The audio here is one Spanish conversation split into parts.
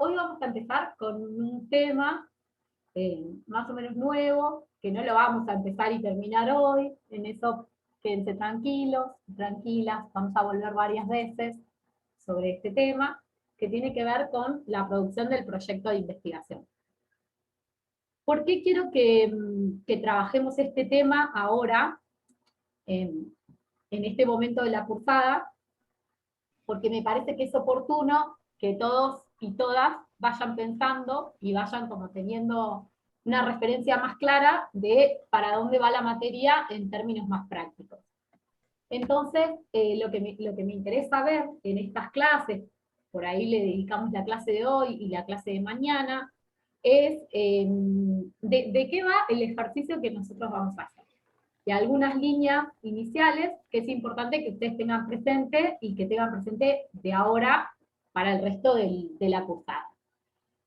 hoy vamos a empezar con un tema más o menos nuevo, que no lo vamos a empezar y terminar hoy, en eso quédense tranquilos, tranquilas, vamos a volver varias veces sobre este tema, que tiene que ver con la producción del proyecto de investigación. ¿Por qué quiero que trabajemos este tema ahora, en este momento de la cursada? Porque me parece que es oportuno que todos y todas vayan pensando y vayan como teniendo una referencia más clara de para dónde va la materia en términos más prácticos. Entonces, lo que me interesa ver en estas clases, por ahí le dedicamos la clase de hoy y la clase de mañana, es de qué va el ejercicio que nosotros vamos a hacer. Y algunas líneas iniciales que es importante que ustedes tengan presente y que tengan presente de ahora para el resto de la cursada.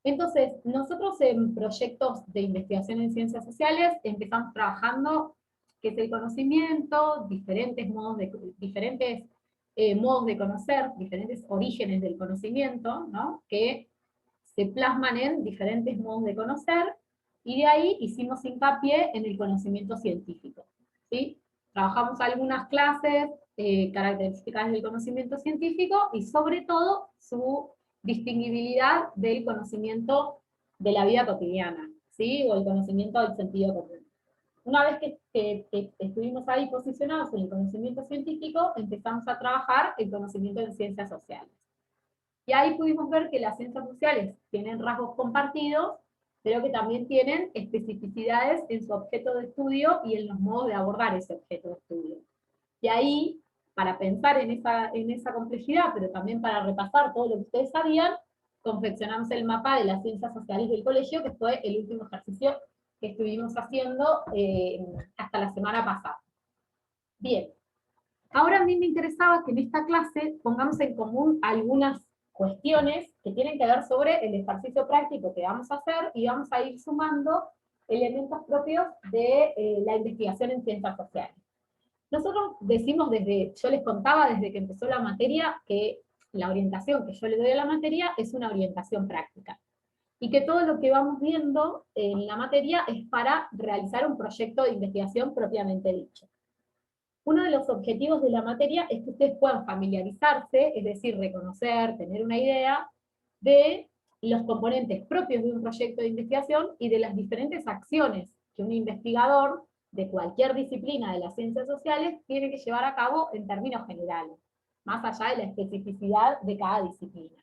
Entonces, nosotros en proyectos de investigación en ciencias sociales empezamos trabajando qué es el conocimiento, diferentes modos de conocer, diferentes orígenes del conocimiento, ¿no? Que se plasman en diferentes modos de conocer, y de ahí hicimos hincapié en el conocimiento científico. ¿Sí? Trabajamos algunas clases, características del conocimiento científico, y sobre todo su distinguibilidad del conocimiento de la vida cotidiana, ¿sí? O el conocimiento del sentido común. Una vez que estuvimos ahí posicionados en el conocimiento científico, empezamos a trabajar el conocimiento de ciencias sociales. Y ahí pudimos ver que las ciencias sociales tienen rasgos compartidos, pero que también tienen especificidades en su objeto de estudio y en los modos de abordar ese objeto de estudio. Y ahí, para pensar en esa complejidad, pero también para repasar todo lo que ustedes sabían, confeccionamos el mapa de las ciencias sociales del colegio, que fue el último ejercicio que estuvimos haciendo hasta la semana pasada. Bien, ahora a mí me interesaba que en esta clase pongamos en común algunas cuestiones que tienen que ver sobre el ejercicio práctico que vamos a hacer, y vamos a ir sumando elementos propios de la investigación en ciencias sociales. Nosotros decimos yo les contaba desde que empezó la materia, que la orientación que yo le doy a la materia es una orientación práctica, y que todo lo que vamos viendo en la materia es para realizar un proyecto de investigación propiamente dicho. Uno de los objetivos de la materia es que ustedes puedan familiarizarse, es decir, reconocer, tener una idea de los componentes propios de un proyecto de investigación y de las diferentes acciones que un investigador de cualquier disciplina de las ciencias sociales tiene que llevar a cabo en términos generales, más allá de la especificidad de cada disciplina.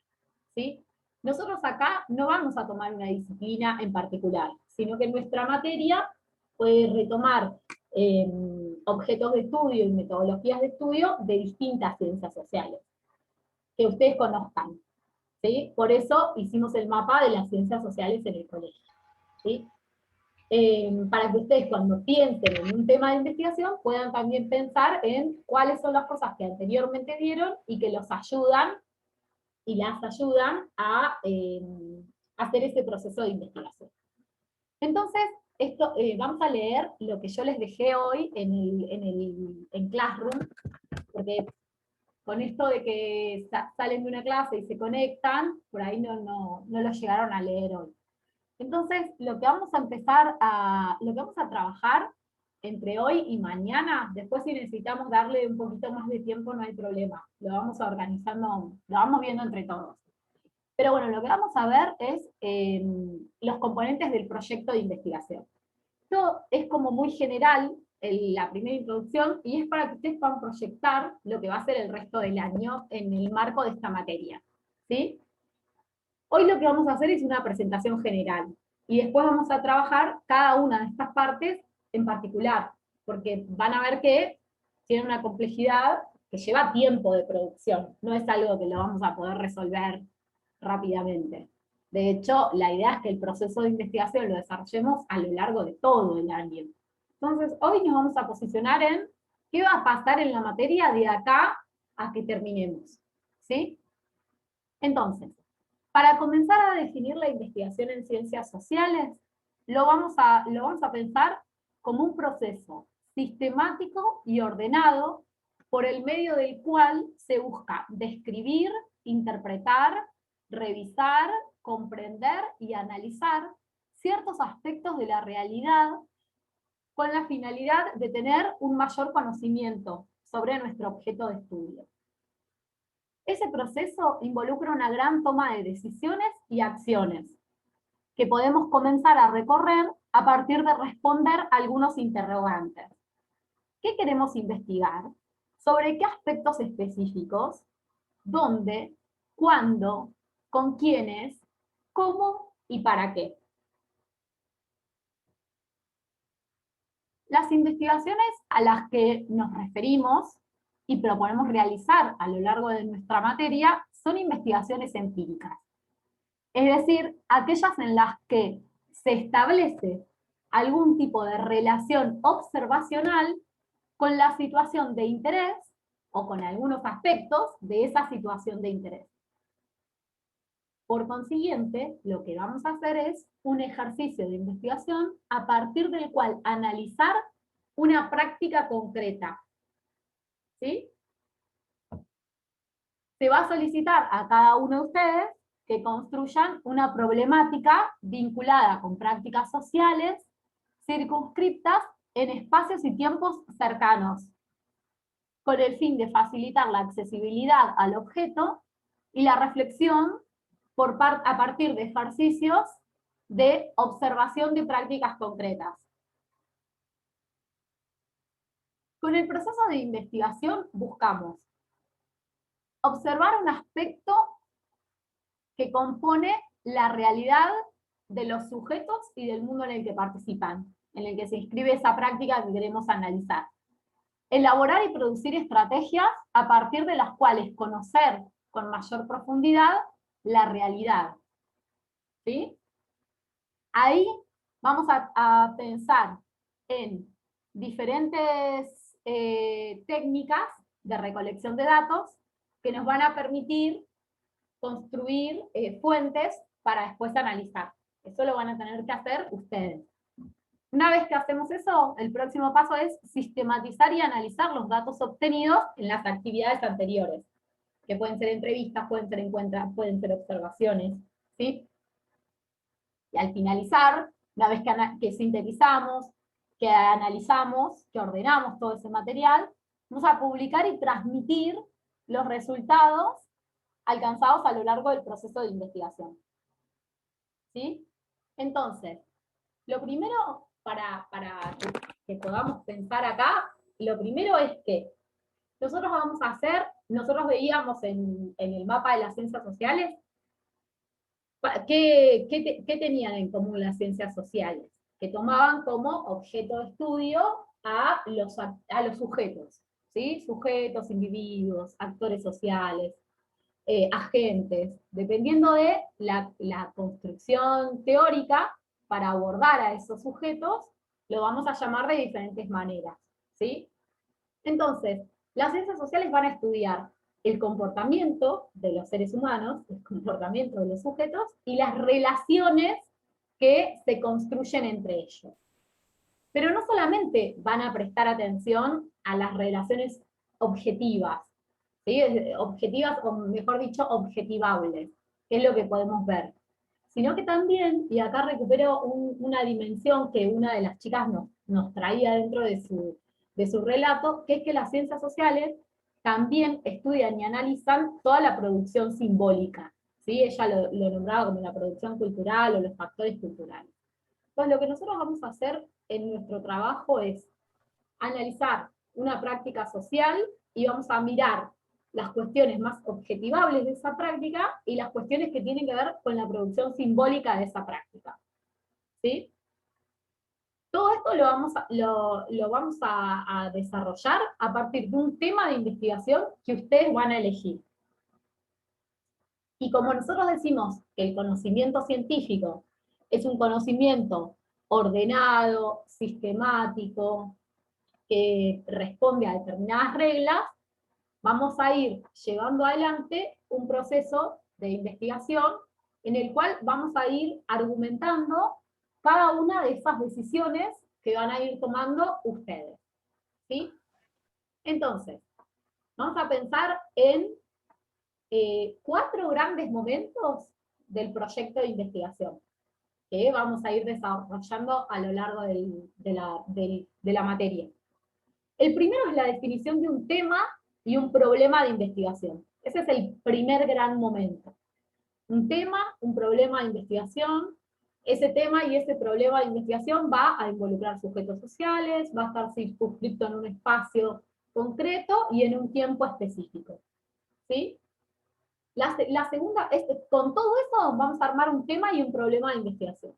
¿Sí? Nosotros acá no vamos a tomar una disciplina en particular, sino que nuestra materia puede retomar objetos de estudio y metodologías de estudio de distintas ciencias sociales, que ustedes conozcan. ¿Sí? Por eso hicimos el mapa de las ciencias sociales en el colegio. ¿Sí? Para que ustedes cuando piensen en un tema de investigación puedan también pensar en cuáles son las cosas que anteriormente vieron y que los ayudan y las ayudan a hacer ese proceso de investigación. Entonces, vamos a leer lo que yo les dejé hoy en Classroom, porque con esto de que salen de una clase y se conectan, por ahí no lo llegaron a leer hoy. Entonces, lo que vamos a trabajar entre hoy y mañana, después si necesitamos darle un poquito más de tiempo no hay problema, lo vamos organizando, lo vamos viendo entre todos. Pero bueno, lo que vamos a ver es los componentes del proyecto de investigación. Esto es como muy general, la primera introducción, y es para que ustedes puedan proyectar lo que va a ser el resto del año en el marco de esta materia. ¿Sí? Hoy lo que vamos a hacer es una presentación general, y después vamos a trabajar cada una de estas partes en particular, porque van a ver que tiene una complejidad que lleva tiempo de producción, no es algo que lo vamos a poder resolver rápidamente. De hecho, la idea es que el proceso de investigación lo desarrollemos a lo largo de todo el año. Entonces, hoy nos vamos a posicionar en qué va a pasar en la materia de acá a que terminemos. ¿Sí? Entonces, para comenzar a definir la investigación en ciencias sociales, lo vamos a pensar como un proceso sistemático y ordenado por el medio del cual se busca describir, interpretar, revisar comprender y analizar ciertos aspectos de la realidad con la finalidad de tener un mayor conocimiento sobre nuestro objeto de estudio. Ese proceso involucra una gran toma de decisiones y acciones que podemos comenzar a recorrer a partir de responder algunos interrogantes. ¿Qué queremos investigar? ¿Sobre qué aspectos específicos? ¿Dónde? ¿Cuándo? ¿Con quiénes? ¿Cómo? ¿Y para qué? Las investigaciones a las que nos referimos y proponemos realizar a lo largo de nuestra materia son investigaciones empíricas. Es decir, aquellas en las que se establece algún tipo de relación observacional con la situación de interés o con algunos aspectos de esa situación de interés. Por consiguiente, lo que vamos a hacer es un ejercicio de investigación a partir del cual analizar una práctica concreta. ¿Sí? Se va a solicitar a cada uno de ustedes que construyan una problemática vinculada con prácticas sociales circunscriptas en espacios y tiempos cercanos, con el fin de facilitar la accesibilidad al objeto y la reflexión a partir de ejercicios de observación de prácticas concretas. Con el proceso de investigación buscamos observar un aspecto que compone la realidad de los sujetos y del mundo en el que participan, en el que se inscribe esa práctica que queremos analizar. Elaborar y producir estrategias a partir de las cuales conocer con mayor profundidad la realidad. ¿Sí? Ahí vamos a pensar en diferentes técnicas de recolección de datos que nos van a permitir construir fuentes para después analizar. Eso lo van a tener que hacer ustedes. Una vez que hacemos eso, el próximo paso es sistematizar y analizar los datos obtenidos en las actividades anteriores, que pueden ser entrevistas, pueden ser encuentros, pueden ser observaciones, ¿sí? Y al finalizar, una vez que sintetizamos, que analizamos, que ordenamos todo ese material, vamos a publicar y transmitir los resultados alcanzados a lo largo del proceso de investigación. ¿Sí? Entonces, lo primero para que podamos pensar acá, lo primero es que nosotros vamos a hacer, nosotros veíamos en el mapa de las ciencias sociales, ¿qué tenían en común las ciencias sociales? Que tomaban como objeto de estudio a los sujetos, ¿sí? Sujetos, individuos, actores sociales, agentes, dependiendo de la construcción teórica para abordar a esos sujetos, lo vamos a llamar de diferentes maneras, ¿sí? Entonces, las ciencias sociales van a estudiar el comportamiento de los seres humanos, el comportamiento de los sujetos, y las relaciones que se construyen entre ellos. Pero no solamente van a prestar atención a las relaciones objetivas, ¿sí? Objetivas, o mejor dicho, objetivables, que es lo que podemos ver, sino que también, y acá recupero una dimensión que una de las chicas nos traía dentro de su relato, que es que las ciencias sociales también estudian y analizan toda la producción simbólica, ¿sí? Ella lo nombraba como la producción cultural o los factores culturales. Entonces, lo que nosotros vamos a hacer en nuestro trabajo es analizar una práctica social y vamos a mirar las cuestiones más objetivables de esa práctica y las cuestiones que tienen que ver con la producción simbólica de esa práctica. ¿Sí? Todo esto lo vamos a desarrollar a partir de un tema de investigación que ustedes van a elegir. Y como nosotros decimos que el conocimiento científico es un conocimiento ordenado, sistemático, que responde a determinadas reglas, vamos a ir llevando adelante un proceso de investigación en el cual vamos a ir argumentando cada una de esas decisiones que van a ir tomando ustedes. ¿Sí? Entonces, vamos a pensar en 4 grandes momentos del proyecto de investigación, que vamos a ir desarrollando a lo largo de la materia. El primero es la definición de un tema y un problema de investigación. Ese es el primer gran momento. Un tema, un problema de investigación. Ese tema y ese problema de investigación va a involucrar sujetos sociales, va a estar circunscrito en un espacio concreto y en un tiempo específico. ¿Sí? La segunda, con todo eso vamos a armar un tema y un problema de investigación.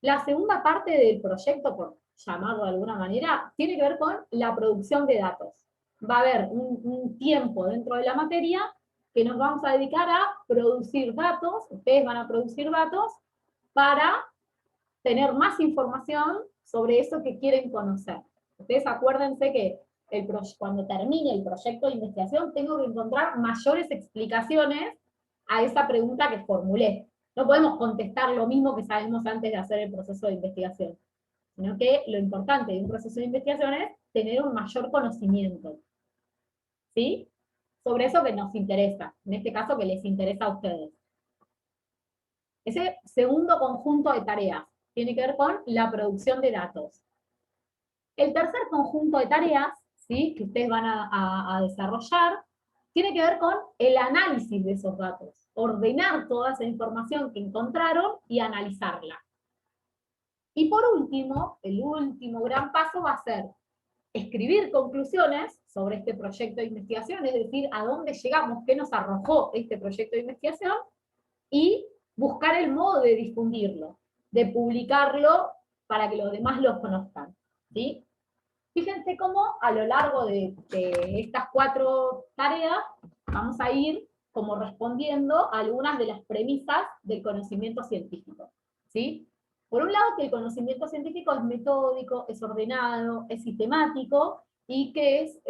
La segunda parte del proyecto, por llamarlo de alguna manera, tiene que ver con la producción de datos. Va a haber un tiempo dentro de la materia que nos vamos a dedicar a producir datos, ustedes van a producir datos para tener más información sobre eso que quieren conocer. Ustedes acuérdense que cuando termine el proyecto de investigación tengo que encontrar mayores explicaciones a esa pregunta que formulé. No podemos contestar lo mismo que sabemos antes de hacer el proceso de investigación, sino que lo importante de un proceso de investigación es tener un mayor conocimiento, ¿sí? Sobre eso que nos interesa, en este caso que les interesa a ustedes. Ese segundo conjunto de tareas tiene que ver con la producción de datos. El tercer conjunto de tareas, ¿sí?, que ustedes van a desarrollar, tiene que ver con el análisis de esos datos, ordenar toda esa información que encontraron y analizarla. Y por último, el último gran paso va a ser escribir conclusiones sobre este proyecto de investigación, es decir, a dónde llegamos, qué nos arrojó este proyecto de investigación, y buscar el modo de difundirlo, de publicarlo para que los demás lo conozcan, ¿sí? Fíjense cómo a lo largo de estas 4 tareas vamos a ir como respondiendo a algunas de las premisas del conocimiento científico, ¿sí? Por un lado, que el conocimiento científico es metódico, es ordenado, es sistemático, y que es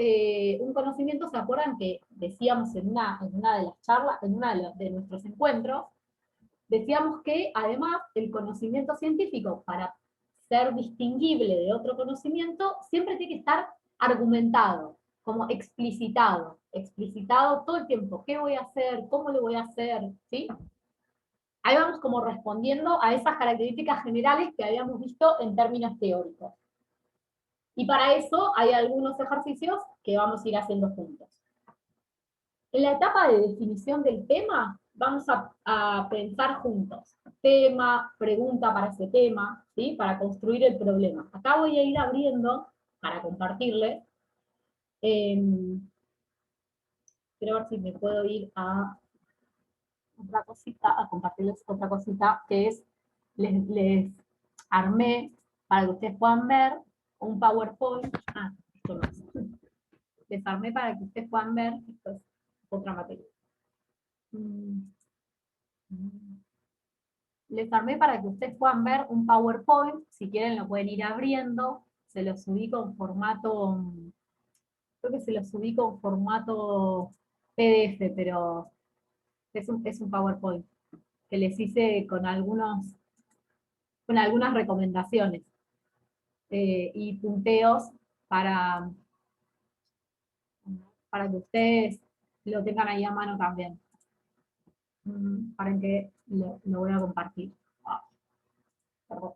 un conocimiento, ¿se acuerdan que decíamos en una de las charlas, en uno de nuestros encuentros? Decíamos que además el conocimiento científico, para ser distinguible de otro conocimiento, siempre tiene que estar argumentado, como explicitado todo el tiempo. ¿Qué voy a hacer? ¿Cómo lo voy a hacer? ¿Sí? Ahí vamos como respondiendo a esas características generales que habíamos visto en términos teóricos. Y para eso hay algunos ejercicios que vamos a ir haciendo juntos. En la etapa de definición del tema, vamos a pensar juntos. Tema, pregunta para ese tema, ¿sí?, para construir el problema. Acá voy a ir abriendo, para compartirles, quiero ver si me puedo ir a otra cosita, a compartirles otra cosita, que es, les armé, para que ustedes puedan ver, un PowerPoint. Esto no es. Les armé para que ustedes puedan ver, esto es otra materia. Les armé para que ustedes puedan ver un PowerPoint, si quieren lo pueden ir abriendo, se los subí con formato, creo que se los subí con formato PDF, pero es un PowerPoint que les hice con algunas recomendaciones y punteos para, para que ustedes lo tengan ahí a mano también. Para que lo voy a compartir. Perdón.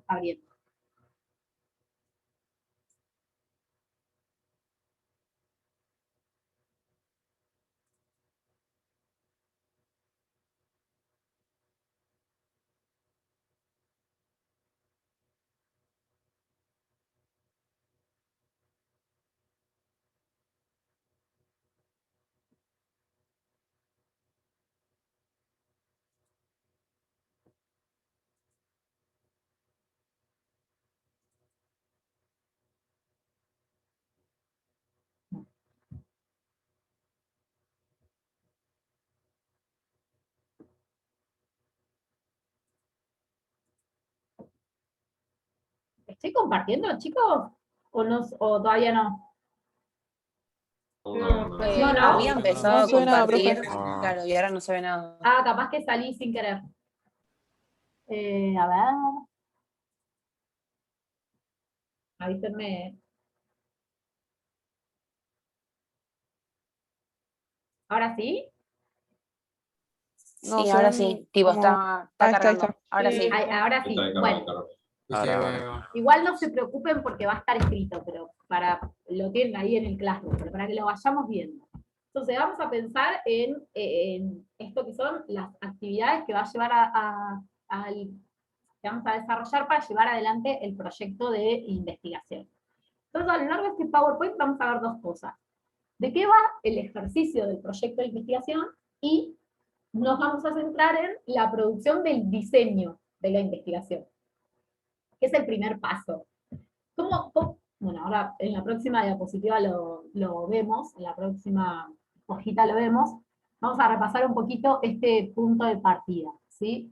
Abriendo. ¿Estoy compartiendo, chicos? ¿O, no, o todavía no? No, no. Había empezado No a se ve nada, compartir, profe. claro, y ahora no se ve nada. Ah, capaz que salí sin querer. A ver. Avísenme. ¿Ahora sí? No, Sí, se ahora ven sí, tipo, como... está Ahí cargando. está. Ahora sí. Ahora sí. Bueno, Ahora. igual no se preocupen porque va a estar escrito, pero lo tienen ahí en el Classroom, pero para que lo vayamos viendo. Entonces vamos a pensar en esto que son las actividades que va a llevar que vamos a desarrollar para llevar adelante el proyecto de investigación. Entonces a lo largo de este PowerPoint vamos a ver dos cosas. ¿De qué va el ejercicio del proyecto de investigación? Y nos vamos a centrar en la producción del diseño de la investigación, que es el primer paso. Bueno, ahora en la próxima diapositiva lo vemos, en la próxima hojita lo vemos. Vamos a repasar un poquito este punto de partida, ¿sí?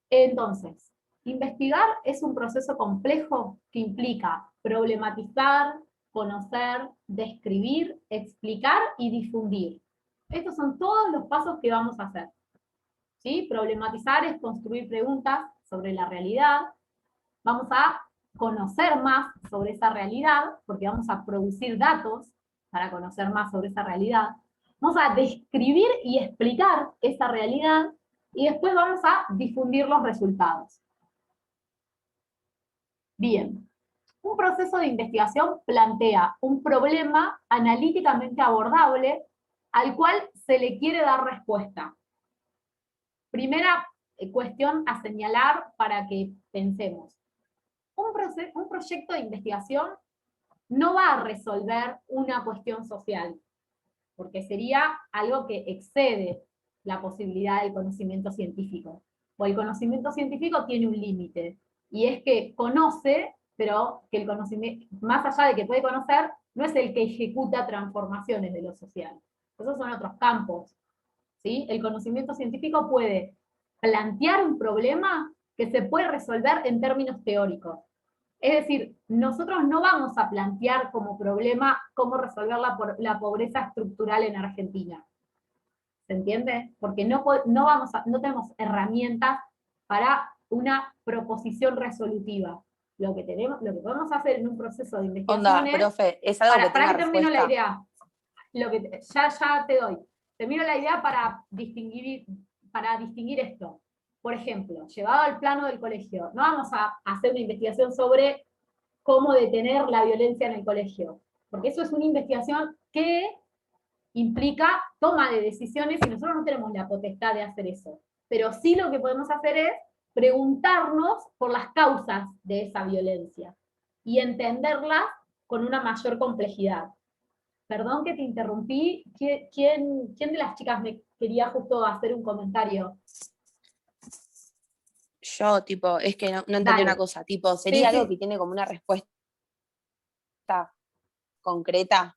Entonces, investigar es un proceso complejo que implica problematizar, conocer, describir, explicar y difundir. Estos son todos los pasos que vamos a hacer, ¿sí? Problematizar es construir preguntas sobre la realidad. Vamos a conocer más sobre esa realidad, porque vamos a producir datos para conocer más sobre esa realidad. Vamos a describir y explicar esa realidad, y después vamos a difundir los resultados. Bien, un proceso de investigación plantea un problema analíticamente abordable al cual se le quiere dar respuesta. Primera cuestión a señalar para que pensemos. Un proyecto de investigación no va a resolver una cuestión social, porque sería algo que excede la posibilidad del conocimiento científico. O el conocimiento científico tiene un límite, y es que conoce, pero que el conocimiento, más allá de que puede conocer, no es el que ejecuta transformaciones de lo social. Esos son otros campos, ¿sí? El conocimiento científico puede plantear un problema que se puede resolver en términos teóricos. Es decir, nosotros no vamos a plantear como problema cómo resolver la pobreza estructural en Argentina. ¿Se entiende? Porque no tenemos herramientas para una proposición resolutiva. Lo que podemos hacer en un proceso de investigación Onda, es, profe, es algo que para tenga que termino la respuesta. idea, ya te doy. Termino la idea para distinguir esto. Por ejemplo, llevado al plano del colegio, no vamos a hacer una investigación sobre cómo detener la violencia en el colegio, porque eso es una investigación que implica toma de decisiones y nosotros no tenemos la potestad de hacer eso. Pero sí lo que podemos hacer es preguntarnos por las causas de esa violencia y entenderlas con una mayor complejidad. Perdón que te interrumpí, ¿quién de las chicas me quería justo hacer un comentario? Yo, tipo, es que no entendí Dale. una cosa, tipo, sería Sí, algo sí. que tiene como una respuesta concreta.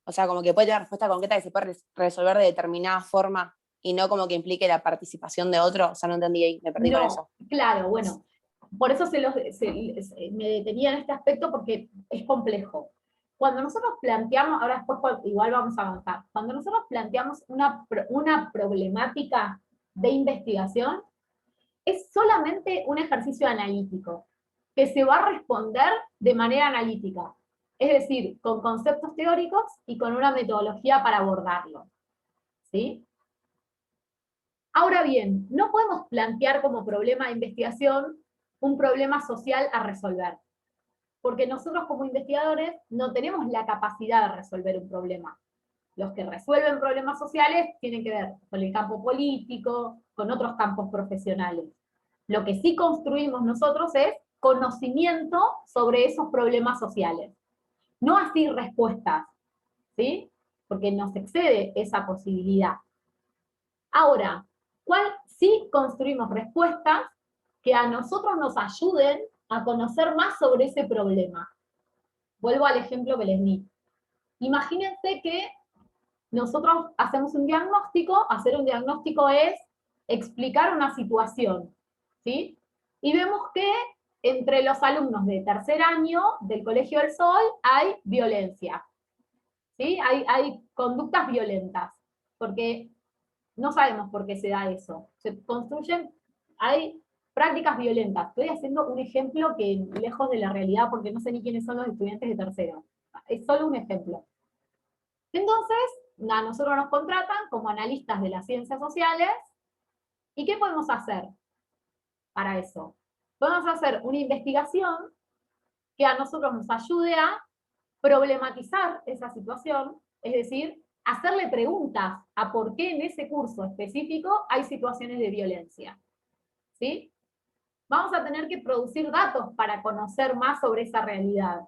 O sea, como que puede tener una respuesta concreta que se puede resolver de determinada forma y no como que implique la participación de otro. O sea, no entendí ahí, me perdí con eso. Claro, bueno, por eso me detenía en este aspecto porque es complejo. Cuando nosotros planteamos, ahora después igual vamos a avanzar, cuando nosotros planteamos una problemática de investigación, es solamente un ejercicio analítico, que se va a responder de manera analítica, es decir, con conceptos teóricos y con una metodología para abordarlo, ¿sí? Ahora bien, no podemos plantear como problema de investigación un problema social a resolver, porque nosotros como investigadores no tenemos la capacidad de resolver un problema. Los que resuelven problemas sociales tienen que ver con el campo político, con otros campos profesionales. Lo que sí construimos nosotros es conocimiento sobre esos problemas sociales, no así respuestas, ¿sí? Porque nos excede esa posibilidad. Ahora, sí construimos respuestas que a nosotros nos ayuden a conocer más sobre ese problema. Vuelvo al ejemplo que les di. Imagínense que nosotros hacemos un diagnóstico, hacer un diagnóstico es explicar una situación, ¿sí? Y vemos que entre los alumnos de tercer año del Colegio del Sol hay violencia. ¿Sí? Hay conductas violentas, porque no sabemos por qué se da eso. Se construyen, hay prácticas violentas. Estoy haciendo un ejemplo que lejos de la realidad, porque no sé ni quiénes son los estudiantes de tercero. Es solo un ejemplo. Entonces, a nosotros nos contratan como analistas de las ciencias sociales, ¿y qué podemos hacer para eso? Podemos hacer una investigación que a nosotros nos ayude a problematizar esa situación, es decir, hacerle preguntas a por qué en ese curso específico hay situaciones de violencia. ¿Sí? Vamos a tener que producir datos para conocer más sobre esa realidad.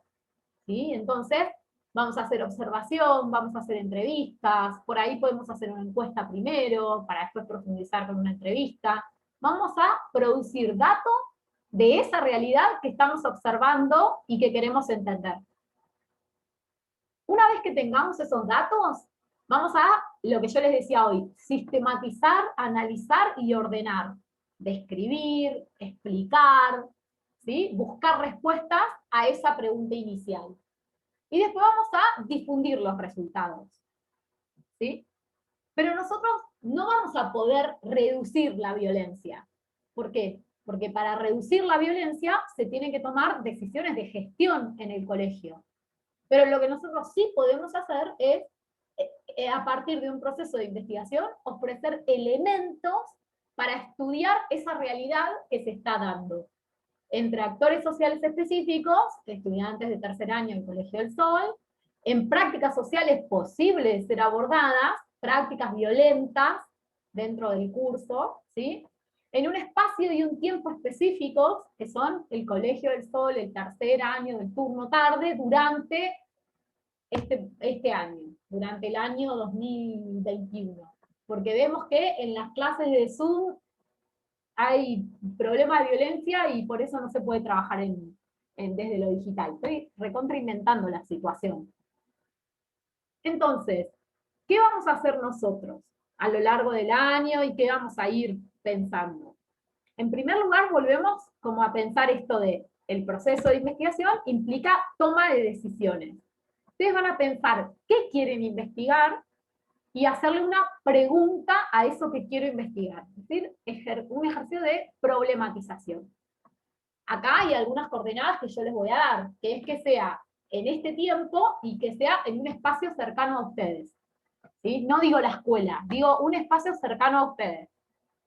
¿Sí? Entonces, vamos a hacer observación, vamos a hacer entrevistas, por ahí podemos hacer una encuesta primero, para después profundizar con una entrevista. Vamos a producir datos de esa realidad que estamos observando y que queremos entender. Una vez que tengamos esos datos, vamos a, lo que yo les decía hoy, sistematizar, analizar y ordenar. Describir, explicar, ¿sí? Buscar respuestas a esa pregunta inicial. Y después vamos a difundir los resultados. ¿Sí? Pero nosotros no vamos a poder reducir la violencia. ¿Por qué? Porque para reducir la violencia se tienen que tomar decisiones de gestión en el colegio. Pero lo que nosotros sí podemos hacer es, a partir de un proceso de investigación, ofrecer elementos para estudiar esa realidad que se está dando entre actores sociales específicos, estudiantes de tercer año en Colegio del Sol, en prácticas sociales posibles ser abordadas, prácticas violentas dentro del curso, ¿sí? En un espacio y un tiempo específicos, que son el Colegio del Sol, el tercer año del turno tarde, durante este año, durante el año 2021. Porque vemos que en las clases de Zoom hay problemas de violencia y por eso no se puede trabajar desde lo digital. Estoy recontrainventando la situación. Entonces, ¿qué vamos a hacer nosotros a lo largo del año y qué vamos a ir pensando? En primer lugar, volvemos como a pensar esto de el proceso de investigación implica toma de decisiones. Ustedes van a pensar qué quieren investigar y hacerle una pregunta a eso que quiero investigar. Es decir, un ejercicio de problematización. Acá hay algunas coordenadas que yo les voy a dar, que es que sea en este tiempo y que sea en un espacio cercano a ustedes. ¿Sí? No digo la escuela, digo un espacio cercano a ustedes.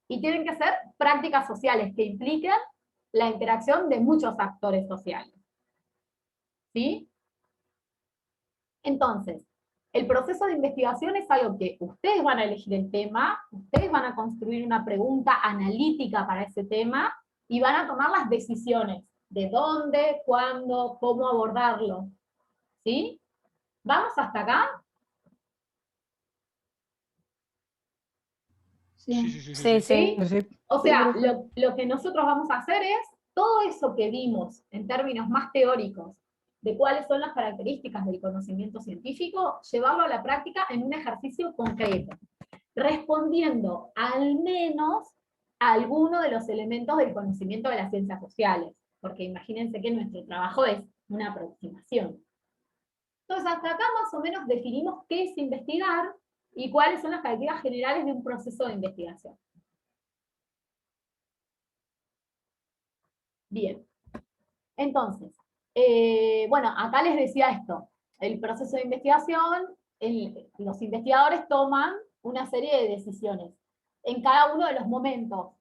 Y tienen que ser prácticas sociales que impliquen la interacción de muchos actores sociales. ¿Sí? Entonces, el proceso de investigación es algo que ustedes van a elegir el tema, ustedes van a construir una pregunta analítica para ese tema, y van a tomar las decisiones de dónde, cuándo, cómo abordarlo. ¿Sí? ¿Vamos hasta acá? Sí. Sí, sí. ¿Sí? O sea, lo que nosotros vamos a hacer es todo eso que vimos en términos más teóricos de cuáles son las características del conocimiento científico, llevarlo a la práctica en un ejercicio concreto, respondiendo al menos a alguno de los elementos del conocimiento de las ciencias sociales, porque imagínense que nuestro trabajo es una aproximación. Entonces, hasta acá más o menos definimos qué es investigar y cuáles son las características generales de un proceso de investigación. Bien, entonces, bueno, acá les decía esto, el proceso de investigación, los investigadores toman una serie de decisiones en cada uno de los momentos,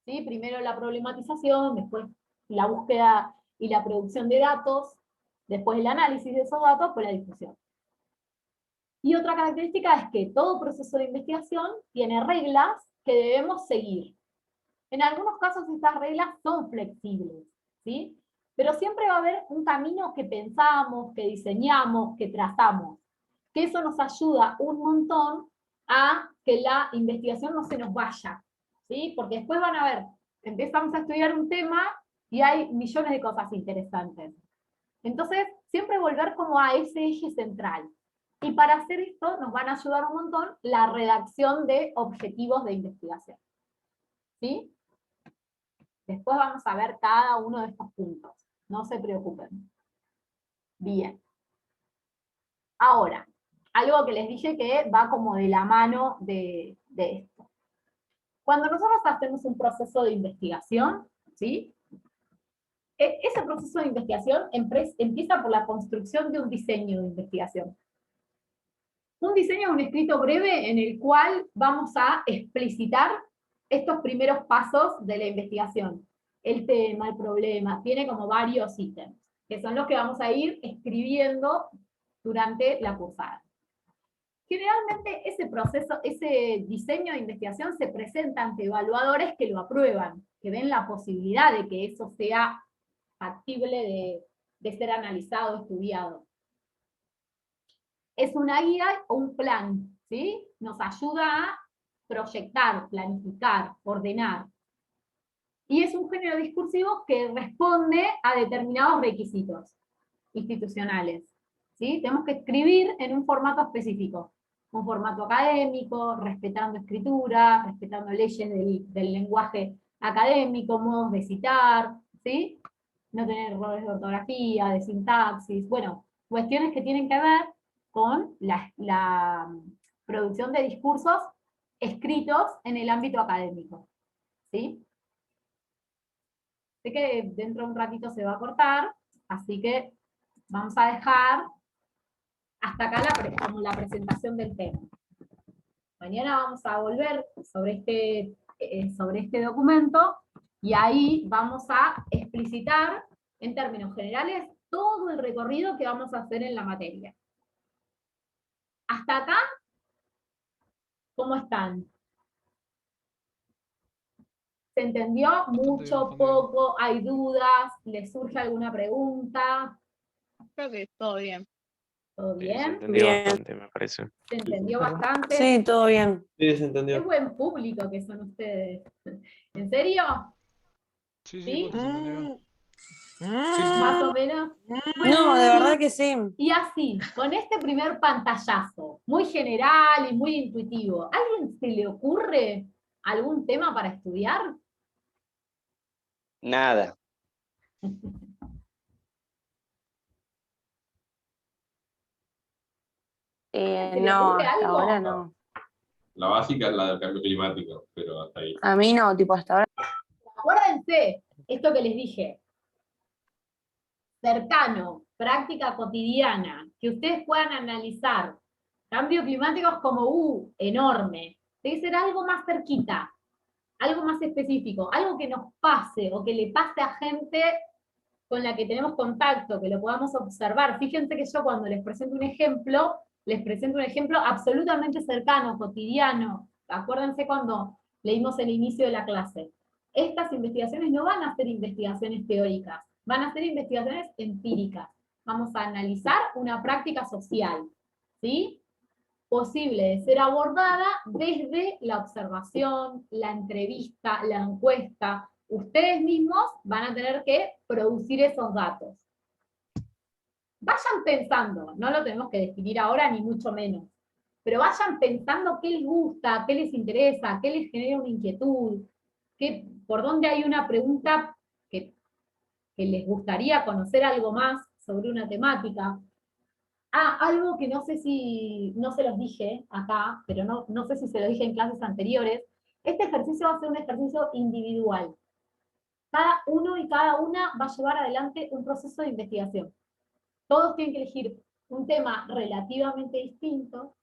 ¿sí? Primero la problematización, después la búsqueda y la producción de datos, después el análisis de esos datos, pues la difusión. Y otra característica es que todo proceso de investigación tiene reglas que debemos seguir. En algunos casos estas reglas son flexibles, ¿sí? Pero siempre va a haber un camino que pensamos, que diseñamos, que trazamos. Que eso nos ayuda un montón a que la investigación no se nos vaya, ¿sí? Porque después van a ver, empezamos a estudiar un tema y hay millones de cosas interesantes. Entonces, siempre volver como a ese eje central. Y para hacer esto nos van a ayudar un montón la redacción de objetivos de investigación. ¿Sí? Después vamos a ver cada uno de estos puntos. No se preocupen. Bien. Ahora, algo que les dije que va como de la mano de esto. Cuando nosotros hacemos un proceso de investigación, ¿sí? Ese proceso de investigación empieza por la construcción de un diseño de investigación. Un diseño, un escrito breve en el cual vamos a explicitar estos primeros pasos de la investigación. El tema, el problema, tiene como varios ítems, que son los que vamos a ir escribiendo durante la cursada. Generalmente ese proceso, ese diseño de investigación se presenta ante evaluadores que lo aprueban, que ven la posibilidad de que eso sea factible de ser analizado, estudiado. Es una guía o un plan, ¿sí? Nos ayuda a proyectar, planificar, ordenar. Y es un género discursivo que responde a determinados requisitos institucionales, ¿sí? Tenemos que escribir en un formato específico, un formato académico, respetando escritura, respetando leyes del lenguaje académico, modos de citar, ¿sí? No tener errores de ortografía, de sintaxis, bueno, cuestiones que tienen que ver con la producción de discursos escritos en el ámbito académico, ¿sí? Sé que dentro de un ratito se va a cortar, así que vamos a dejar hasta acá como la presentación del tema. Mañana vamos a volver sobre este documento, y ahí vamos a explicitar en términos generales todo el recorrido que vamos a hacer en la materia. Hasta acá, ¿cómo están? ¿Se entendió? ¿Mucho, poco? ¿Hay dudas? ¿Les surge alguna pregunta? Creo que todo bien. ¿Todo Sí, se bien? entendió Bien. bastante, me parece. ¿Se entendió bastante? Sí, todo bien. Sí, se Qué entendió. buen público que son ustedes. ¿En serio? Sí, ¿Sí? vos te entendió. Más o menos. No, de verdad que sí. Y así, con este primer pantallazo, muy general y muy intuitivo, ¿a alguien se le ocurre algún tema para estudiar? Nada. ¿Se le No, ocurre hasta algo? ahora no. La básica es la del cambio climático, pero hasta ahí. A mí no, tipo hasta ahora. Acuérdense, esto que les dije, cercano, práctica cotidiana, que ustedes puedan analizar. Cambio climático es como, enorme. Debe ser algo más cerquita, algo más específico, algo que nos pase o que le pase a gente con la que tenemos contacto, que lo podamos observar. Fíjense que yo cuando les presento un ejemplo absolutamente cercano, cotidiano. Acuérdense cuando leímos el inicio de la clase. Estas investigaciones no van a ser investigaciones teóricas, van a ser investigaciones empíricas. Vamos a analizar una práctica social, ¿sí? Posible de ser abordada desde la observación, la entrevista, la encuesta. Ustedes mismos van a tener que producir esos datos. Vayan pensando, no lo tenemos que definir ahora ni mucho menos, pero vayan pensando qué les gusta, qué les interesa, qué les genera una inquietud, por dónde hay una pregunta que les gustaría conocer algo más sobre una temática. Algo que no sé si, no se los dije acá, pero no sé si se lo dije en clases anteriores, este ejercicio va a ser un ejercicio individual. Cada uno y cada una va a llevar adelante un proceso de investigación. Todos tienen que elegir un tema relativamente distinto,